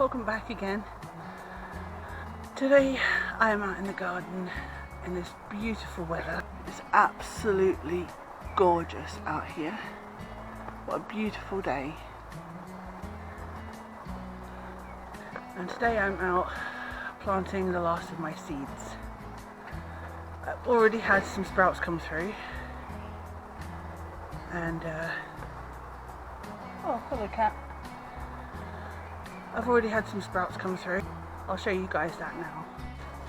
welcome back again. Today I am out in the garden in this beautiful weather. It's absolutely gorgeous out here. What a beautiful day. And today I'm out planting the last of my seeds. I've already had some sprouts come through, and oh, hello cat. I've already had some sprouts come through. I'll show you guys that now.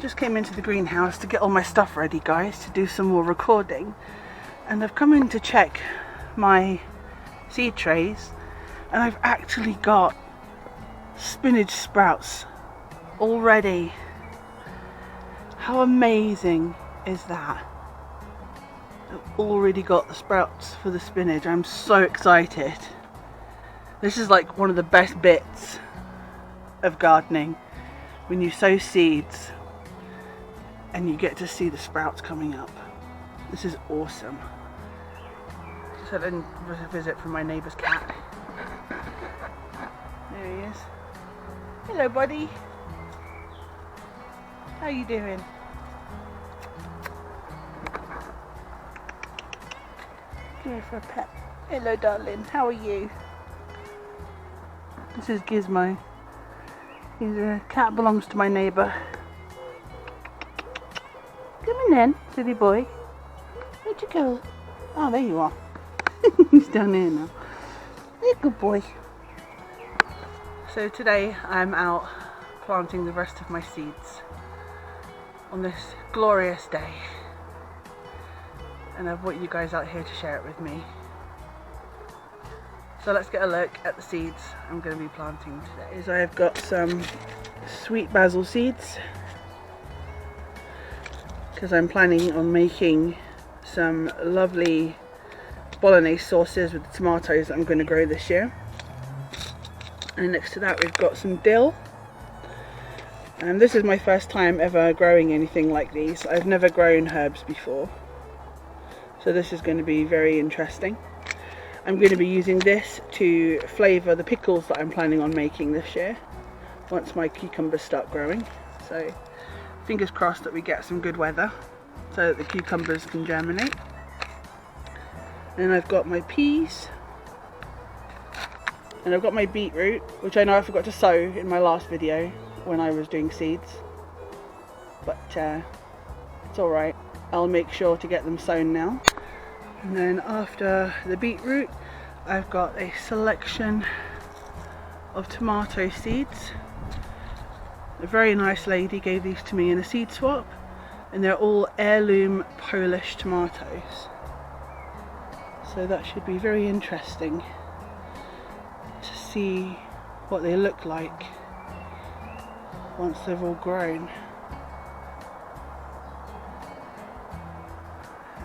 Just came into the greenhouse to get all my stuff ready, guys, to do some more recording, and I've come in to check my seed trays, and I've actually got spinach sprouts already. How amazing is that? I've already got the sprouts for the spinach. I'm so excited. This is like one of the best bits of gardening, when you sow seeds and you get to see the sprouts coming up. This is awesome. Just had a visit from my neighbour's cat. There he is. Hello buddy. How you doing? Come here for a pet. Hello darling, how are you? This is Gizmo. He's a cat, belongs to my neighbour. Come in then, silly boy. Where'd you go? Oh, there you are. He's down there now. You're a good boy. So today I'm out planting the rest of my seeds on this glorious day. And I've brought you guys out here to share it with me. So let's get a look at the seeds I'm going to be planting today. So I've got some sweet basil seeds, because I'm planning on making some lovely bolognese sauces with the tomatoes that I'm going to grow this year. And next to that we've got some dill. And this is my first time ever growing anything like these. I've never grown herbs before, so this is going to be very interesting. I'm going to be using this to flavour the pickles that I'm planning on making this year once my cucumbers start growing. So fingers crossed that we get some good weather so that the cucumbers can germinate. And I've got my peas, and I've got my beetroot, which I know I forgot to sow in my last video when I was doing seeds, but it's alright, I'll make sure to get them sown now. And then after the beetroot, I've got a selection of tomato seeds. A very nice lady gave these to me in a seed swap, and they're all heirloom Polish tomatoes. So that should be very interesting to see what they look like once they've all grown.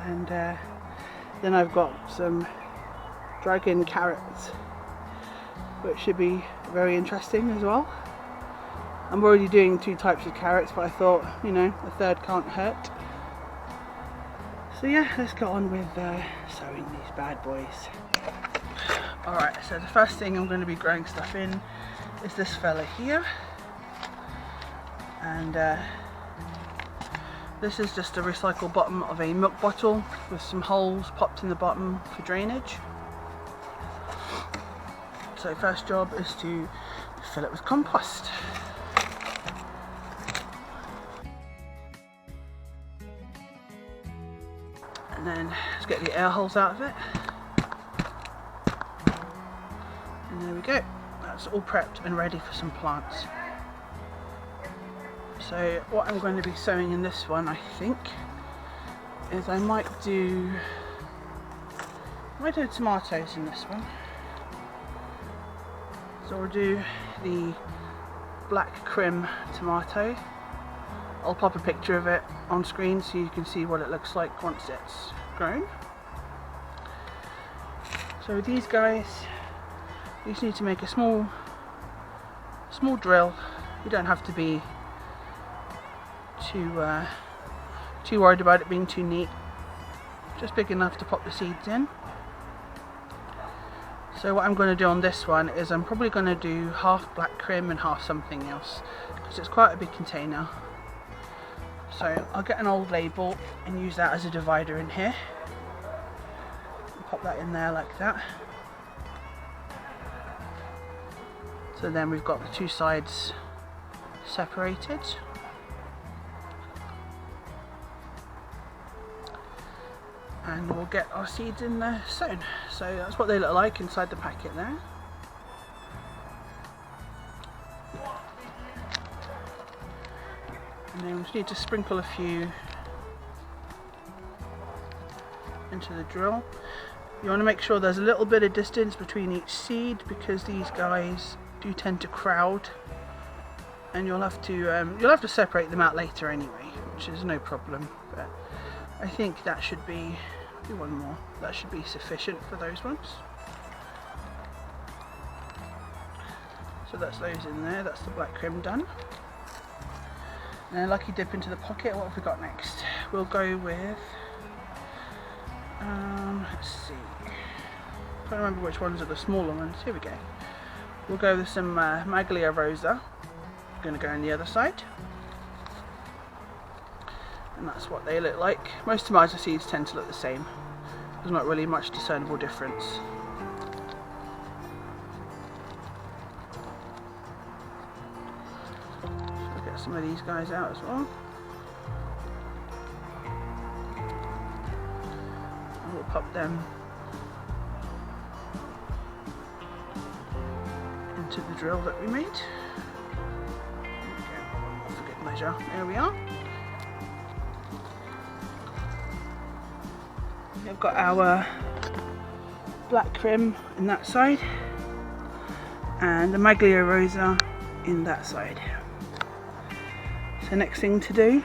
And then I've got some dragon carrots, which should be very interesting as well. I'm already doing 2 types of carrots, but I thought, you know, a third can't hurt. So yeah, let's get on with sowing these bad boys. Alright, so the first thing I'm going to be growing stuff in is this fella here. And this is just a recycled bottom of a milk bottle with some holes popped in the bottom for drainage. So first job is to fill it with compost. And then let's get the air holes out of it. And there we go. That's all prepped and ready for some plants. So what I'm going to be sowing in this one, I think, is I might do tomatoes in this one. So we'll do the black crim tomato. I'll pop a picture of it on screen so you can see what it looks like once it's grown. So with these guys, you just need to make a small drill. You don't have to be too worried about it being too neat. Just big enough to pop the seeds in. So what I'm going to do on this one is I'm probably going to do half black creme and half something else, because it's quite a big container. So I'll get an old label and use that as a divider in here. Pop that in there like that. So then we've got the two sides separated. And we'll get our seeds in there sown. So that's what they look like inside the packet there. And then we just need to sprinkle a few into the drill. You want to make sure there's a little bit of distance between each seed, because these guys do tend to crowd, and you'll have to separate them out later anyway, which is no problem. But I think that should be, do one more, that should be sufficient for those ones. So that's those in there, that's the black creme done. And then lucky dip into the pocket. What have we got next? We'll go with, let's see, I can't remember which ones are the smaller ones. Here we go. We'll go with some Maglia Rosa. I'm going to go on the other side. And that's what they look like. Most tomato seeds tend to look the same. There's not really much discernible difference. So I'll get some of these guys out as well. And we'll pop them into the drill that we made. Okay, one more for good measure. There we are. We've got our black creme in that side and the Maglia Rosa in that side. So next thing to do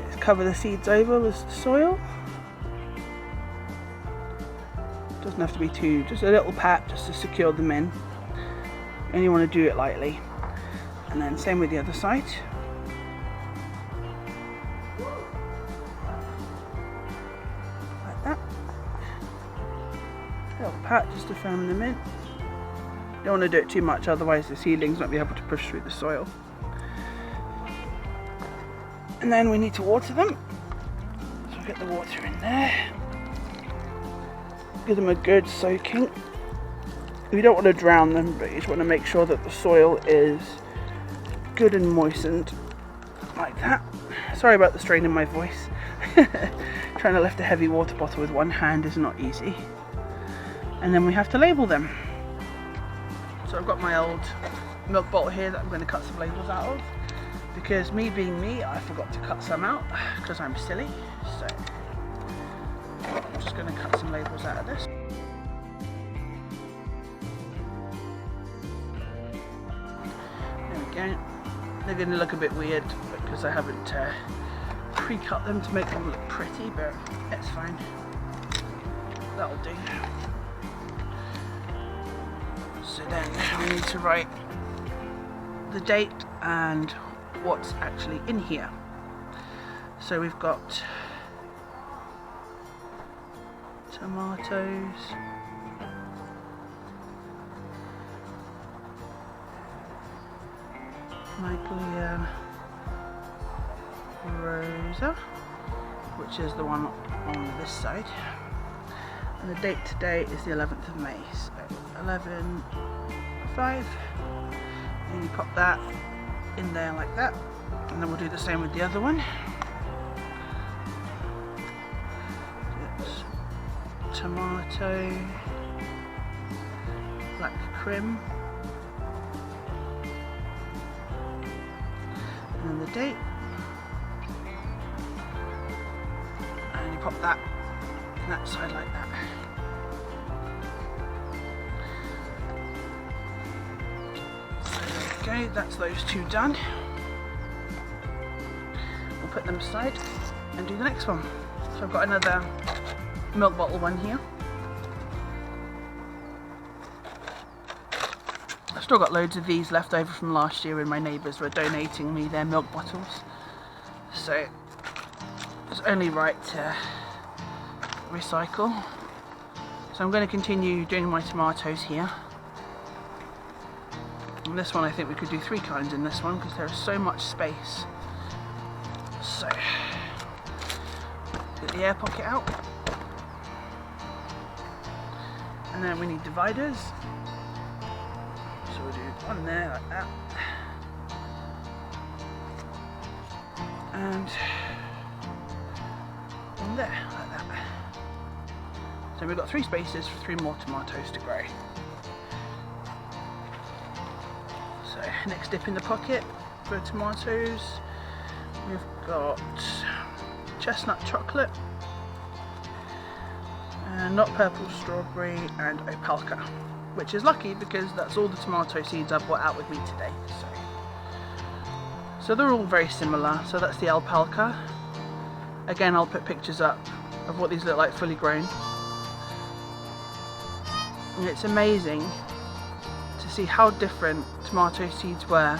is cover the seeds over with soil. Doesn't have to be too, just a little pat just to secure them in. You only want to do it lightly. And then same with the other side. Like that. A little pat just to firm them in. You don't want to do it too much, otherwise the seedlings won't be able to push through the soil. And then we need to water them. So we'll get the water in there. Give them a good soaking. You don't want to drown them, but you just want to make sure that the soil is good and moistened, like that. Sorry about the strain in my voice. Trying to lift a heavy water bottle with one hand is not easy. And then we have to label them. So I've got my old milk bottle here that I'm going to cut some labels out of, because me being me, I forgot to cut some out because I'm silly. So I'm just going to cut some labels out of this. There we go. They're going to look a bit weird because I haven't pre-cut them to make them look pretty, but it's fine. That'll do. So then we need to write the date and what's actually in here. So we've got tomatoes, Maglia Rosa, which is the one on this side, and the date today is the 11th of May, so 11/5, and you pop that in there like that, and then we'll do the same with the other one. It's tomato, black creme, and then the date, and you pop that in that side like that. Okay, that's those two done. We'll put them aside and do the next one. So I've got another milk bottle one here. I've still got loads of these left over from last year when my neighbours were donating me their milk bottles. So it's only right to recycle. So I'm going to continue doing my tomatoes here. And this one, I think we could do 3 kinds in this one because there is so much space. So, get the air pocket out. And then we need dividers. So we'll do one there like that. And one there like that. So we've got 3 spaces for 3 more tomatoes to grow. So next dip in the pocket for tomatoes, we've got chestnut chocolate, and not purple strawberry, and opalka, which is lucky because that's all the tomato seeds I brought out with me today. So they're all very similar. So that's the alpaca. Again, I'll put pictures up of what these look like fully grown. And it's amazing to see how different tomato seeds were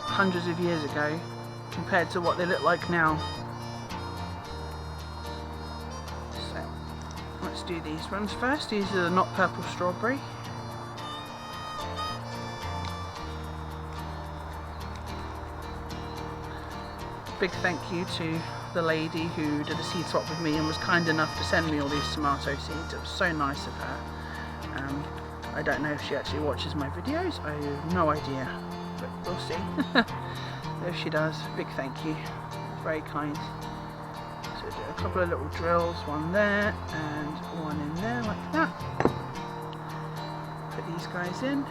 hundreds of years ago compared to what they look like now. So let's do these ones first. These are the not purple strawberry. Big thank you to the lady who did a seed swap with me and was kind enough to send me all these tomato seeds. It was so nice of her. I don't know if she actually watches my videos. I have no idea, but we'll see. If she does, big thank you. Very kind. So do a couple of little drills, one there and one in there like that. Put these guys in.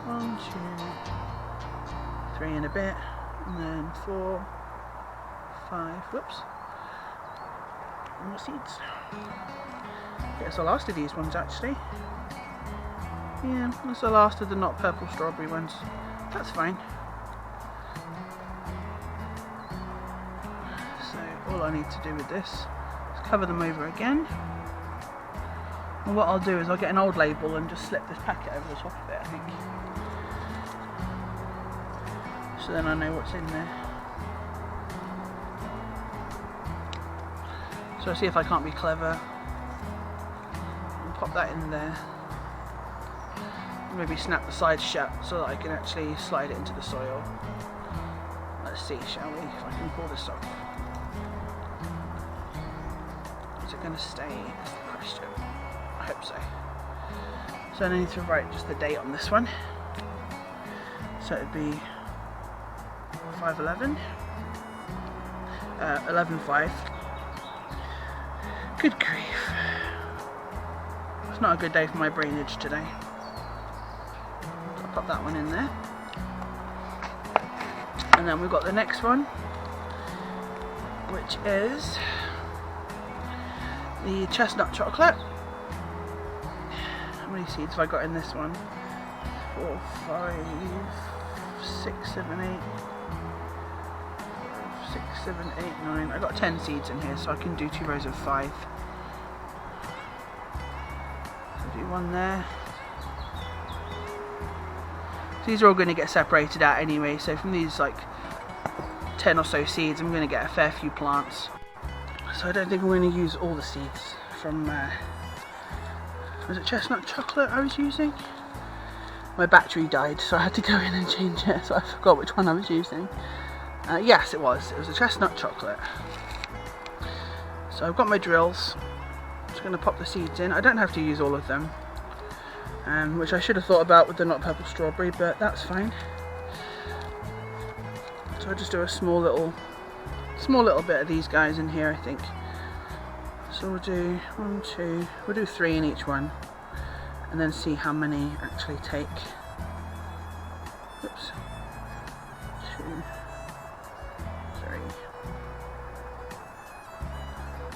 1, 2, 3 and a bit, and then 4, 5, whoops, more seeds. That's the last of these ones actually. Yeah, that's the last of the not purple strawberry ones. That's fine. So all I need to do with this is cover them over again. And what I'll do is I'll get an old label and just slip this packet over the top of it, I think. So then I know what's in there. So I'll see if I can't be clever and pop that in there. Maybe snap the sides shut so that I can actually slide it into the soil. Let's see, shall we, if I can pull this off. Is it going to stay? That's the question. I hope so. So I need to write just the date on this one. So it'd be 5/11, 11/5. Good grief. It's not a good day for my brainage today. I'll pop that one in there. And then we've got the next one, which is the chestnut chocolate. How many seeds have I got in this one? 4, 5, 6, 7, 8. 6, 7, 8, 9. I got 10 seeds in here, so I can do 2 rows of 5. So do one there. These are all going to get separated out anyway, so from these like 10 or so seeds I'm going to get a fair few plants. So I don't think I'm going to use all the seeds from was it chestnut chocolate I was using? My battery died, so I had to go in and change it, so I forgot which one I was using. Yes, it was a chestnut chocolate. So I've got my drills. I'm just going to pop the seeds in. I don't have to use all of them, which I should have thought about with the not purple strawberry, but that's fine. So I'll just do a small little bit of these guys in here, I think. So we'll do 1, 2, we'll do 3 in each one, and then see how many actually take. Oops. 2, 3.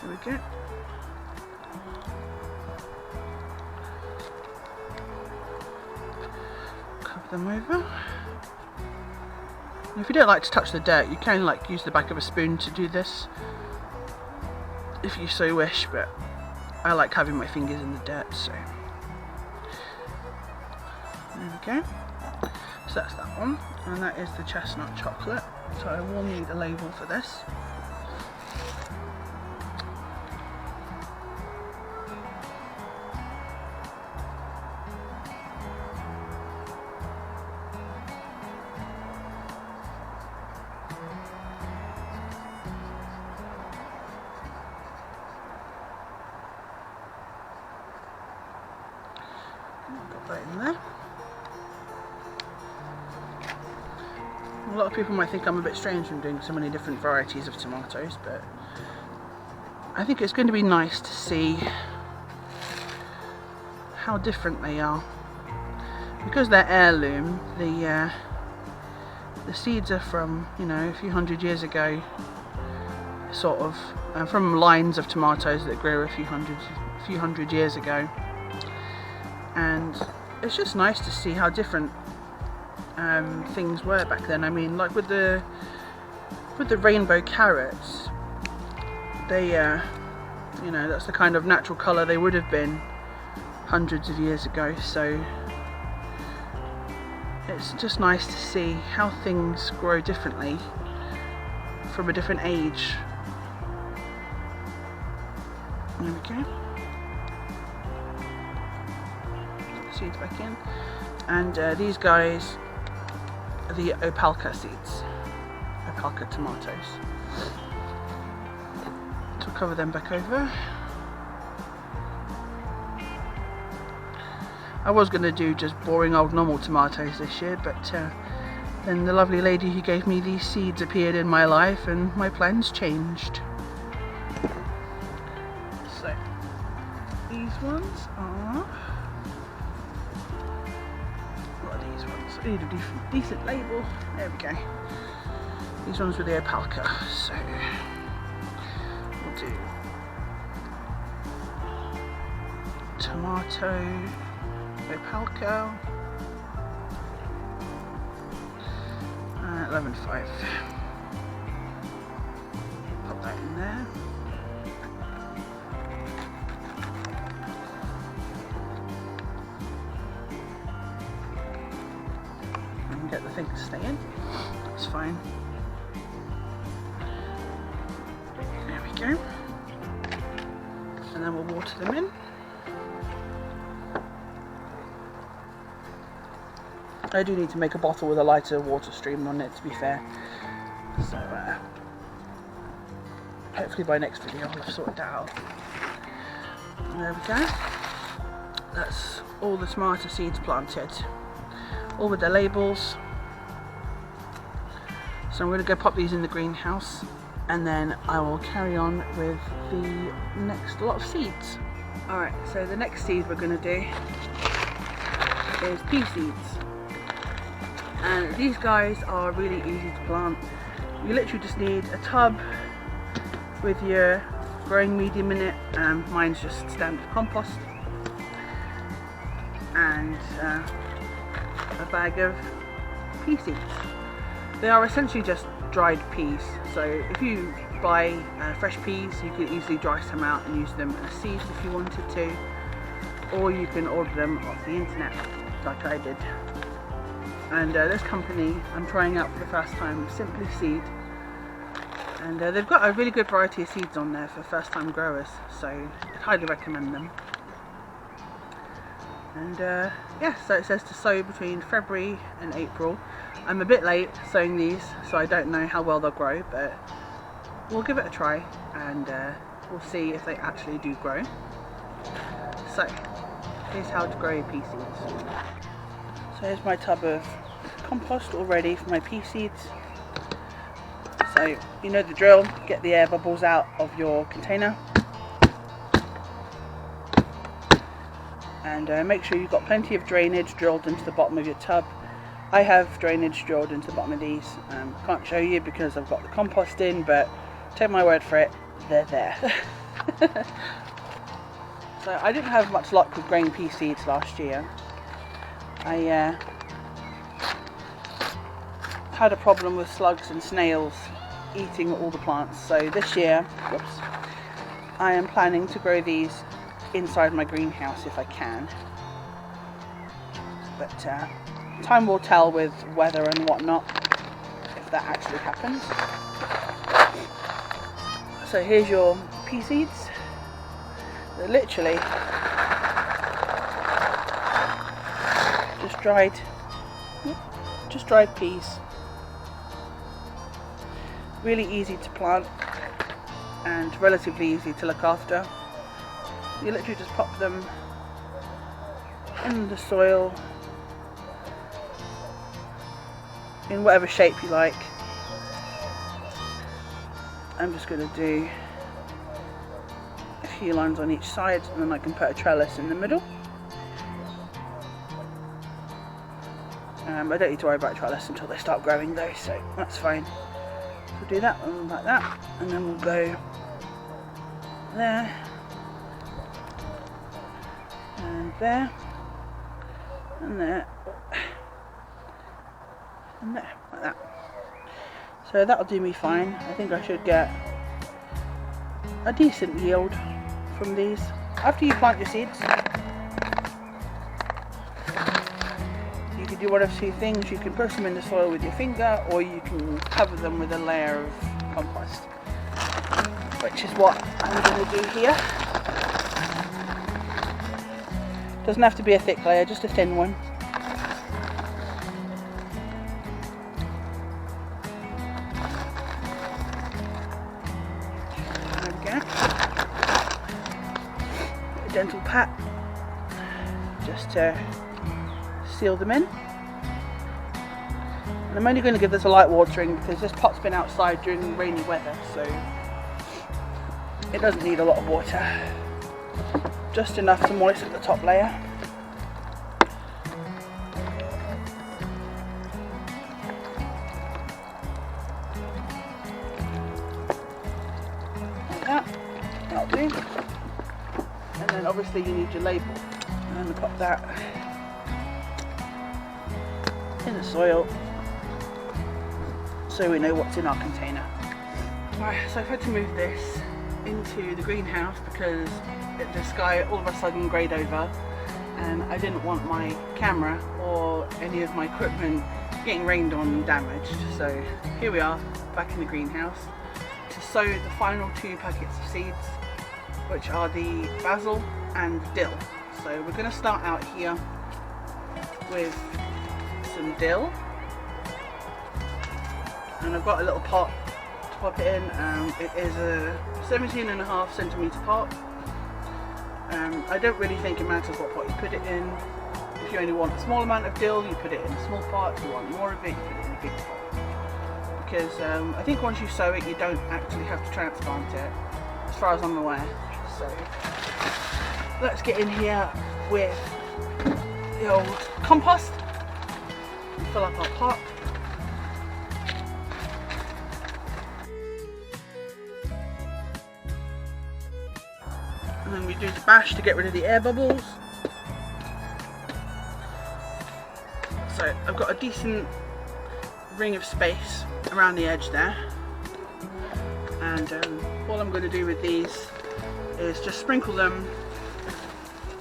There we go. Cover them over. And if you don't like to touch the dirt, you can like use the back of a spoon to do this, if you so wish, but I like having my fingers in the dirt, so there we go. So that's that one, and that is the chestnut chocolate. So I will need a label for this. in there. A lot of people might think I'm a bit strange from doing so many different varieties of tomatoes, but I think it's going to be nice to see how different they are. Because they're heirloom, the seeds are from, you know, a few hundred years ago, sort of, from lines of tomatoes that grew a few hundred years ago, and it's just nice to see how different things were back then. I mean, like with the rainbow carrots, they you know, that's the kind of natural colour they would have been hundreds of years ago, so it's just nice to see how things grow differently from a different age. There we go. Put the seeds back in, and these guys are the Opalka seeds, Opalka tomatoes. So we'll cover them back over. I was going to do just boring old normal tomatoes this year, but then the lovely lady who gave me these seeds appeared in my life and my plans changed. So these ones are, what are these ones? I need a decent label. There we go. These ones were the Opalka, so we'll do tomato Opalka, 11.5. Pop that in there. And get the thing to stay in. That's fine. There we go. And then we'll water them in. I do need to make a bottle with a lighter water stream on it, to be fair. So hopefully by next video I'll have sorted that out. And there we go. That's all the tomato seeds planted, all with their labels. So I'm going to go pop these in the greenhouse, and then I will carry on with the next lot of seeds. Alright, so the next seed we're going to do is pea seeds. And these guys are really easy to plant. You literally just need a tub with your growing medium in it. Mine's just standard compost, and a bag of pea seeds. They are essentially just dried peas, so if you buy fresh peas, you can easily dry some out and use them as seeds if you wanted to, or you can order them off the internet like I did. And this company I'm trying out for the first time, Simply Seed, and they've got a really good variety of seeds on there for first time growers, so I'd highly recommend them. And yeah, so it says to sow between February and April. I'm a bit late sowing these, so I don't know how well they'll grow, but we'll give it a try, and we'll see if they actually do grow. So here's how to grow your pea seeds. So here's my tub of compost all ready for my pea seeds. So you know the drill, get the air bubbles out of your container, and make sure you've got plenty of drainage drilled into the bottom of your tub. I have drainage drilled into the bottom of these. Can't show you because I've got the compost in, but take my word for it, they're there. So I didn't have much luck with growing pea seeds last year. I had a problem with slugs and snails eating all the plants, so this year, whoops, I am planning to grow these inside my greenhouse if I can, but time will tell with weather and whatnot if that actually happens. So here's your pea seeds. They're literally just dried peas. Really easy to plant and relatively easy to look after. You literally just pop them in the soil in whatever shape you like. I'm just going to do a few lines on each side, and then I can put a trellis in the middle. I don't need to worry about trellis until they start growing though, so that's fine. So we'll do that one like that, and then we'll go there, and there, and there, and there, like that. So that'll do me fine. I think I should get a decent yield from these. After you plant your seeds, you can do one of two things. You can push them in the soil with your finger, or you can cover them with a layer of compost, which is what I'm going to do here. Doesn't have to be a thick layer, just a thin one. A gentle pat just to seal them in. And I'm only going to give this a light watering because this pot's been outside during rainy weather, so it doesn't need a lot of water, just enough to moisten the top layer. Like that, that'll do. And then obviously you need your label, and then pop that in the soil so we know what's in our container. Right, so I've had to move this into the greenhouse because the sky all of a sudden greyed over, and I didn't want my camera or any of my equipment getting rained on and damaged. So here we are back in the greenhouse to sow the final 2 packets of seeds, which are the basil and dill. So we're going to start out here with some dill, and I've got a little pot to pop it in. It is a 17.5 centimetre pot. I don't really think it matters what pot you put it in. If you only want a small amount of dill, you put it in a small pot. If you want more of it, you put it in a big pot. Because I think once you sow it, you don't actually have to transplant it, as far as I'm aware. So let's get in here with the old compost and fill up our pot. And then we do the bash to get rid of the air bubbles. So I've got a decent ring of space around the edge there, and all I'm going to do with these is just sprinkle them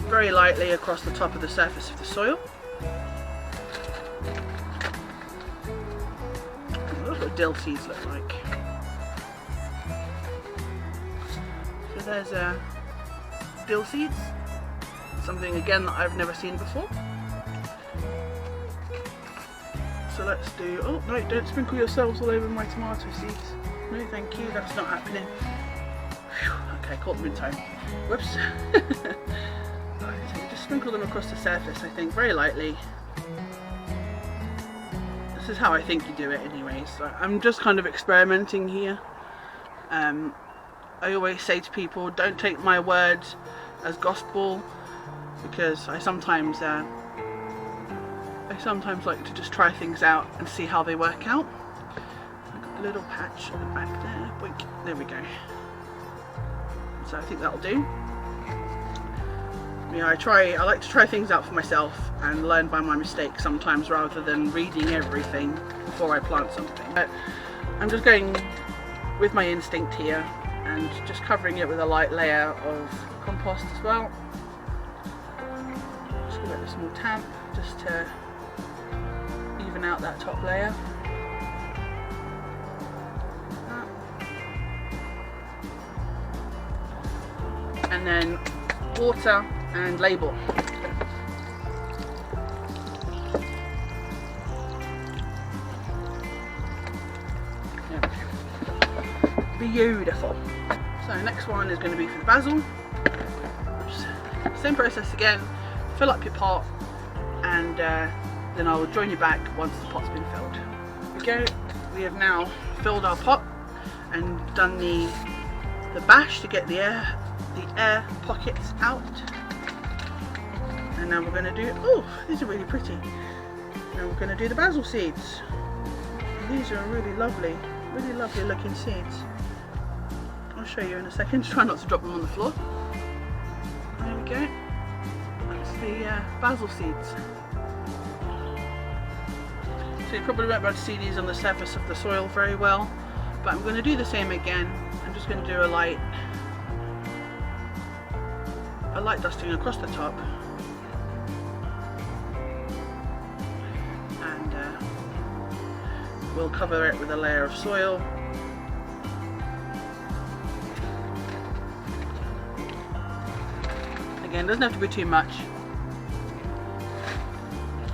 very lightly across the top of the surface of the soil. Look what dill seeds look like. So there's dill seeds, something again that I've never seen before. So let's do, oh no, don't sprinkle yourselves all over my tomato seeds. No thank you, that's not happening. Whew, okay, caught them in time. Whoops. Right, so just sprinkle them across the surface, I think, very lightly. This is how I think you do it anyways. So I'm just kind of experimenting here. I always say to people, don't take my words as gospel, because I sometimes like to just try things out and see how they work out. I've got a little patch at the back there. Boink. There we go. So I think that'll do. Yeah, I like to try things out for myself and learn by my mistakes sometimes, rather than reading everything before I plant something. But I'm just going with my instinct here and just covering it with a light layer of compost as well. Just give it a small tamp just to even out that top layer. And then water and label. Beautiful. So next one is going to be for the basil. Same process again. fill up your pot, and then I will join you back once the pot's been filled. Here we go. We have now filled our pot and done the bash to get the air pockets out. And now we're going to do, oh, these are really pretty. Now we're going to do the basil seeds. And these are really lovely looking seeds. I'll show you in a second. Just try not to drop them on the floor. There we go. That's the basil seeds. So you probably won't be able to see these on the surface of the soil very well, but I'm going to do the same again. I'm just going to do a light dusting across the top, and we'll cover it with a layer of soil. Again, doesn't have to be too much,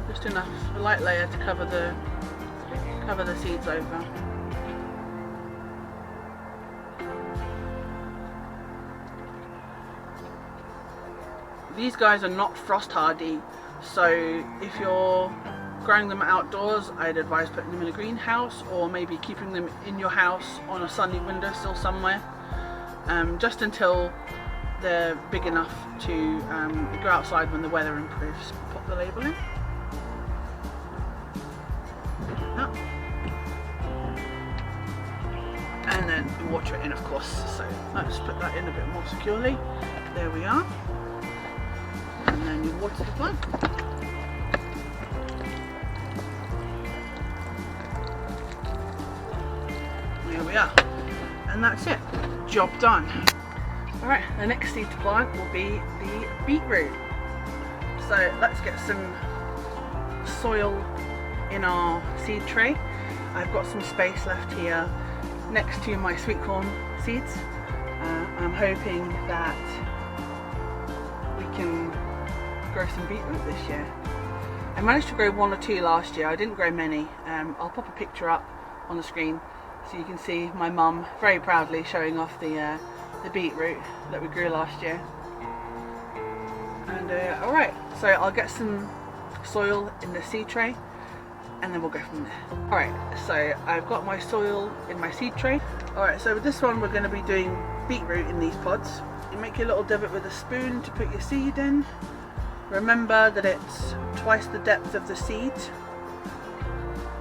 just enough, a light layer to cover the seeds over. These guys are not frost hardy, so if you're growing them outdoors, I'd advise putting them in a greenhouse, or maybe keeping them in your house on a sunny windowsill somewhere, just until they're big enough to go outside when the weather improves. Pop the label in. And then you water it in, of course, so let's put that in a bit more securely. There we are. And then you water the plant. There we are. And that's it. Job done. Alright, the next seed to plant will be the beetroot. So let's get some soil in our seed tray. I've got some space left here next to my sweet corn seeds. I'm hoping that we can grow some beetroot this year. I managed to grow 1 or 2 last year. I didn't grow many. I'll pop a picture up on the screen so you can see my mum very proudly showing off the beetroot that we grew last year. And alright, so I'll get some soil in the seed tray and then we'll go from there. Alright, so I've got my soil in my seed tray. Alright, so with this one we're going to be doing beetroot in these pods. You make your little divot with a spoon to put your seed in. Remember that it's twice the depth of the seed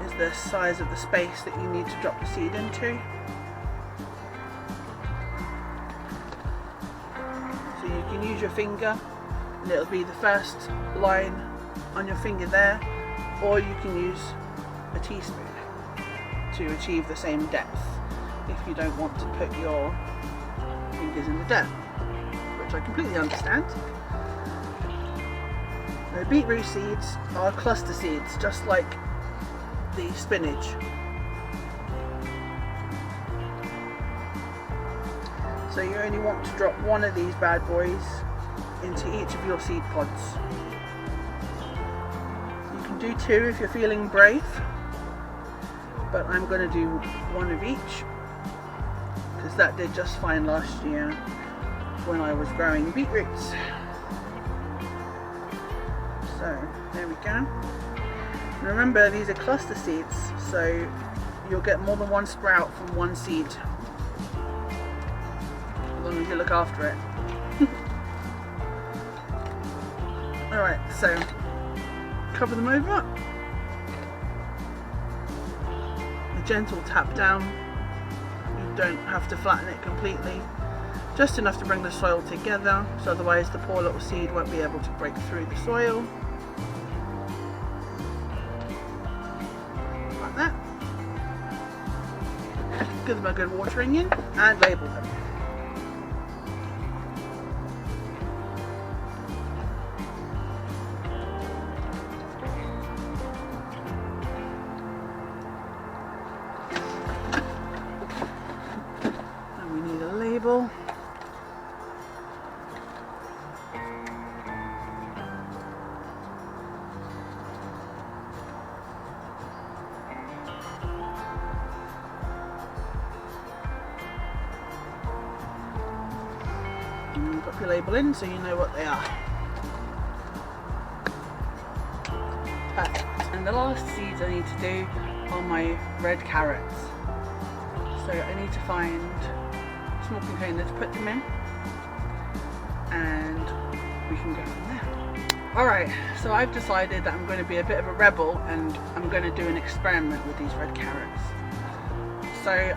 is the size of the space that you need to drop the seed into. So you can use your finger and it'll be the first line on your finger there, or you can use a teaspoon to achieve the same depth if you don't want to put your fingers in the dirt, which I completely understand. The beetroot seeds are cluster seeds, just like the spinach. So you only want to drop 1 of these bad boys into each of your seed pods. You can do 2 if you're feeling brave, but I'm going to do 1 of each because that did just fine last year when I was growing beetroots. So there we go. And remember, these are cluster seeds, so you'll get more than 1 sprout from 1 seed, as long as you look after it. Alright, so cover them over. A gentle tap down. You don't have to flatten it completely. Just enough to bring the soil together, so otherwise the poor little seed won't be able to break through the soil. Like that. Give them a good watering in and label them. And we need a label. Put your label in so you know what they are. Perfect. And the last seeds I need to do are my red carrots. So I need to find a small container to put them in, and we can go from there. Alright, so I've decided that I'm going to be a bit of a rebel and I'm going to do an experiment with these red carrots. So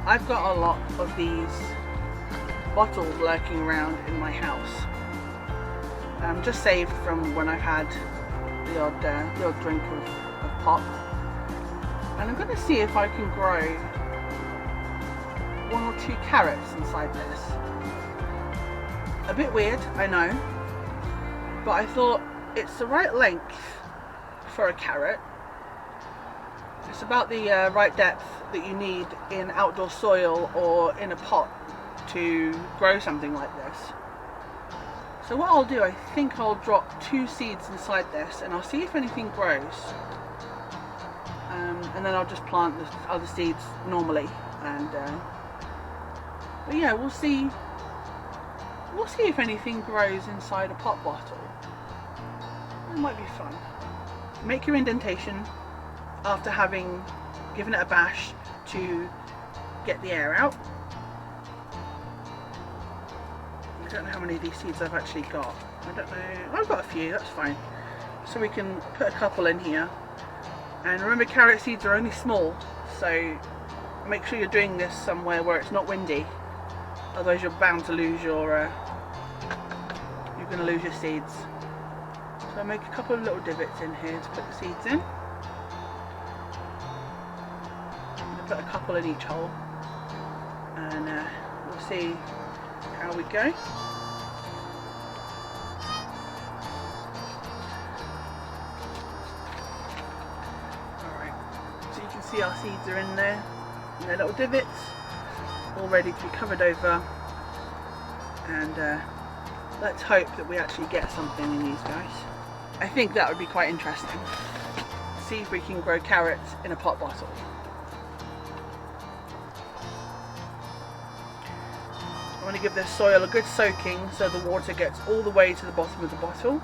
I've got a lot of these bottles lurking around in my house, just saved from when I've had the odd drink of pop, and I'm going to see if I can grow 1 or 2 carrots inside this. A bit weird, I know, but I thought it's the right length for a carrot. It's about the right depth that you need in outdoor soil or in a pot to grow something like this. So what I'll do, I think I'll drop 2 seeds inside this and I'll see if anything grows, and then I'll just plant the other seeds normally, and but yeah, we'll see if anything grows inside a pop bottle. It might be fun. Make your indentation after having given it a bash to get the air out. I don't know how many of these seeds I've actually got. I don't know. I've got a few, that's fine. So we can put a couple in here. And remember, carrot seeds are only small, so make sure you're doing this somewhere where it's not windy. Otherwise you're bound to lose your you're going to lose your seeds. So I'll make a couple of little divots in here to put the seeds in. I'm going to put a couple in each hole, and we'll see how we go. Alright, so you can see our seeds are in there, in their little divots, all ready to be covered over, and let's hope that we actually get something in these guys. I think that would be quite interesting. See if we can grow carrots in a pop bottle. I want to give this soil a good soaking so the water gets all the way to the bottom of the bottle.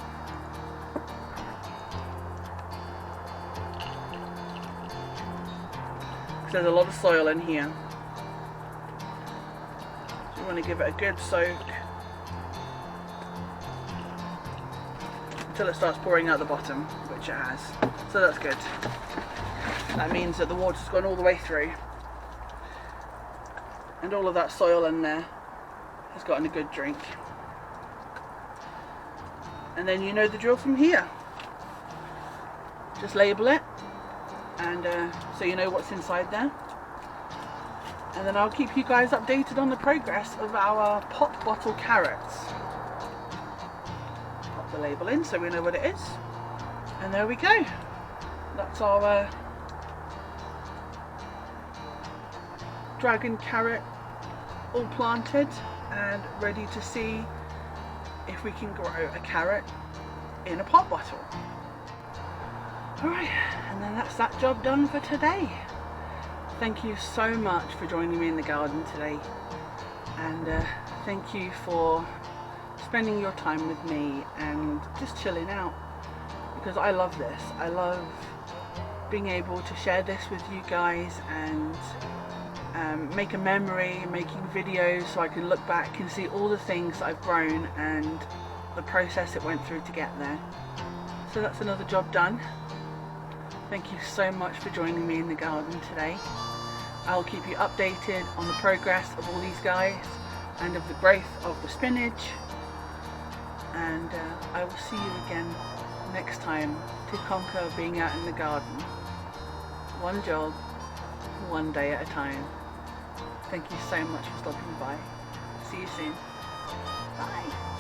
Because there's a lot of soil in here. So we want to give it a good soak until it starts pouring out the bottom, which it has. So that's good. That means that the water's gone all the way through, and all of that soil in there has gotten a good drink. And then you know the drill from here. Just label it, and so you know what's inside there. And then I'll keep you guys updated on the progress of our pop bottle carrots. Pop the label in so we know what it is. And there we go. That's our dragon carrot all planted and ready to see if we can grow a carrot in a pop bottle. Alright, and then that's that job done for today. Thank you so much for joining me in the garden today, and thank you for spending your time with me and just chilling out, because I love this. I love being able to share this with you guys and make a memory, making videos so I can look back and see all the things that I've grown and the process it went through to get there. So that's another job done. Thank you so much for joining me in the garden today. I'll keep you updated on the progress of all these guys and of the growth of the spinach, and I will see you again next time to conquer being out in the garden. One job, one day at a time. Thank you so much for stopping by. See you soon. Bye.